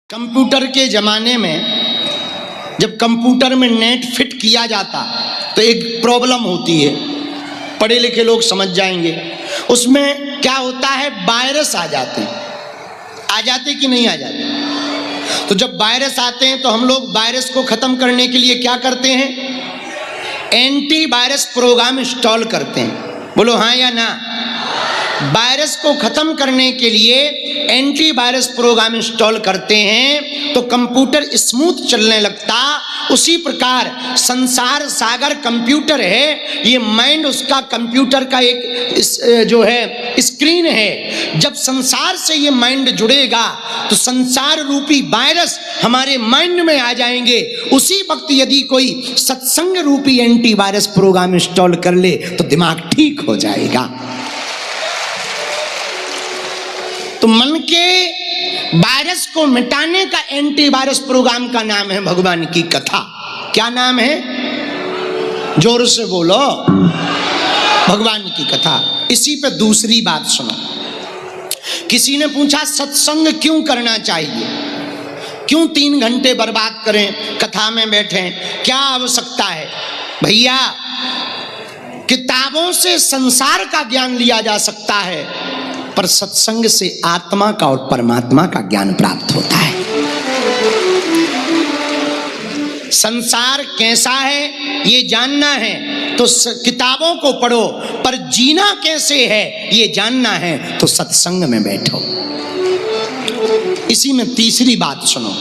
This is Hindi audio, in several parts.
कंप्यूटर के ज़माने में जब कंप्यूटर में नेट फिट किया जाता तो एक प्रॉब्लम होती है, पढ़े लिखे लोग समझ जाएंगे। उसमें क्या होता है, वायरस आ जाते कि नहीं आ जाते। तो जब वायरस आते हैं तो हम लोग वायरस को ख़त्म करने के लिए क्या करते हैं, एंटी वायरस प्रोग्राम इंस्टॉल करते हैं। बोलो हाँ या ना। वायरस को ख़त्म करने के लिए एंटी वायरस प्रोग्राम इंस्टॉल करते हैं तो कंप्यूटर स्मूथ चलने लगता। उसी प्रकार संसार सागर कंप्यूटर है, ये माइंड उसका कंप्यूटर का एक जो है स्क्रीन है। जब संसार से ये माइंड जुड़ेगा तो संसार रूपी वायरस हमारे माइंड में आ जाएंगे। उसी वक्त यदि कोई सत्संग रूपी एंटी वायरस प्रोग्राम इंस्टॉल कर ले तो दिमाग ठीक हो जाएगा। तो मन के वायरस को मिटाने का एंटी वायरस प्रोग्राम का नाम है भगवान की कथा। क्या नाम है, जोर से बोलो, भगवान की कथा। इसी पे दूसरी बात सुनो। किसी ने पूछा सत्संग क्यों करना चाहिए, क्यों 3 घंटे बर्बाद करें, कथा में बैठें, क्या आवश्यकता है। भैया, किताबों से संसार का ज्ञान लिया जा सकता है पर सत्संग से आत्मा का और परमात्मा का ज्ञान प्राप्त होता है। संसार कैसा है ये जानना है तो किताबों को पढ़ो, पर जीना कैसे है ये जानना है तो सत्संग में बैठो। इसी में तीसरी बात सुनो,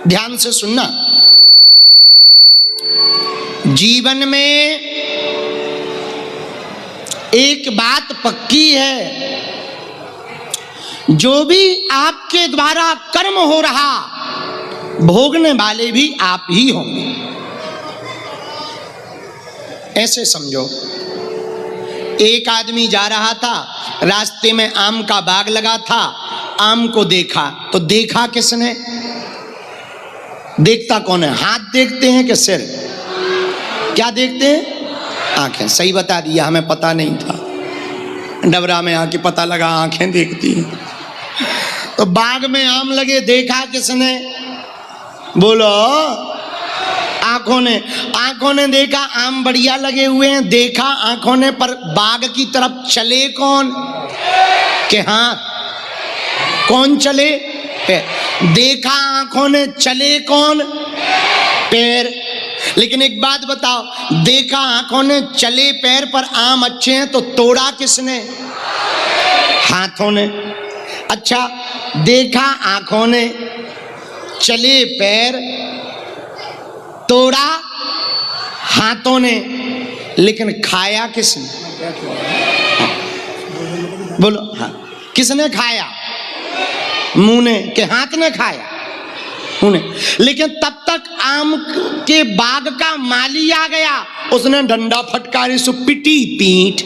ध्यान से सुनना। जीवन में एक बात पक्की है, जो भी आपके द्वारा कर्म हो रहा भोगने वाले भी आप ही होंगे। ऐसे समझो, एक आदमी जा रहा था, रास्ते में आम का बाग लगा था, आम को देखा तो देखा किसने, देखता कौन है, हाथ देखते हैं कि सिर, क्या देखते हैं, आंखें। सही बता दिया, हमें पता नहीं था, डबरा में आके पता लगा आंखें देखती हैं। तो बाग में आम लगे, देखा किसने, बोलो, आंखों ने देखा। आम बढ़िया लगे हुए हैं, देखा आंखों ने, पर बाग की तरफ चले कौन, के हाथ, कौन चले, पैर। देखा आंखों ने, चले कौन, पैर। लेकिन एक बात बताओ, देखा आंखों ने, चले पैर, पर आम अच्छे हैं तो तोड़ा किसने, हाथों ने। अच्छा, देखा आंखों ने, चले पैर, तोड़ा हाथों ने, लेकिन खाया किसने, बोलो हाँ, किसने खाया, मुंह ने, के हाथ ने खाया, उन्हें। लेकिन तब तक आम के बाग का माली आ गया, उसने डंडा फटकारी सु पिटी पीठ।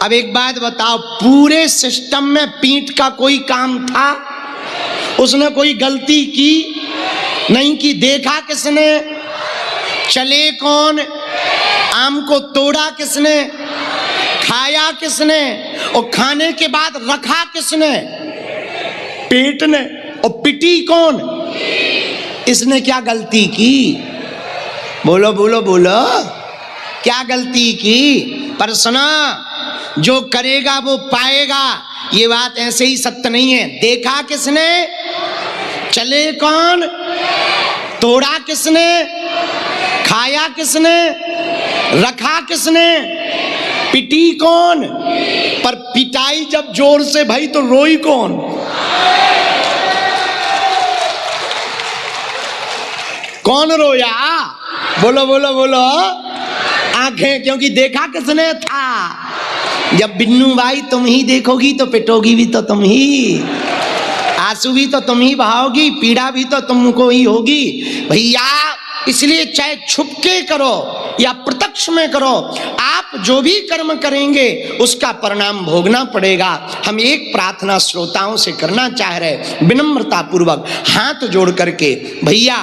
अब एक बात बताओ, पूरे सिस्टम में पीठ का कोई काम था, उसने कोई गलती की नहीं की। देखा किसने, चले कौन, आम को तोड़ा किसने, खाया किसने, और खाने के बाद रखा किसने, पेट ने, और पिटी कौन, इसने क्या गलती की, बोलो बोलो बोलो, क्या गलती की। पर सुना, जो करेगा वो पाएगा, ये बात ऐसे ही सत्य नहीं है। देखा किसने, चले कौन, तोड़ा किसने, खाया किसने, रखा किसने, पिटी कौन। पर पिटाई जब जोर से भई तो रोई कौन, कौन रोया, बोलो बोलो बोलो, आंखें, क्योंकि देखा किसने था। जब बिन्नू भाई तुम ही देखोगी तो पिटोगी भी तो तुम ही, आंसू भी तो तुम ही बहाओगी, पीड़ा भी तो तुमको ही होगी भैया। इसलिए चाहे छुपके करो या प्रत्यक्ष में करो, आप जो भी कर्म करेंगे उसका परिणाम भोगना पड़ेगा। हम एक प्रार्थना श्रोताओं से करना चाह रहे, विनम्रता पूर्वक हाथ जोड़ करके, भैया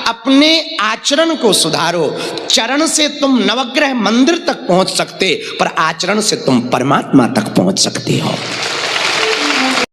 अपने आचरण को सुधारो। चरण से तुम नवग्रह मंदिर तक पहुंच सकते, पर आचरण से तुम परमात्मा तक पहुंच सकते हो।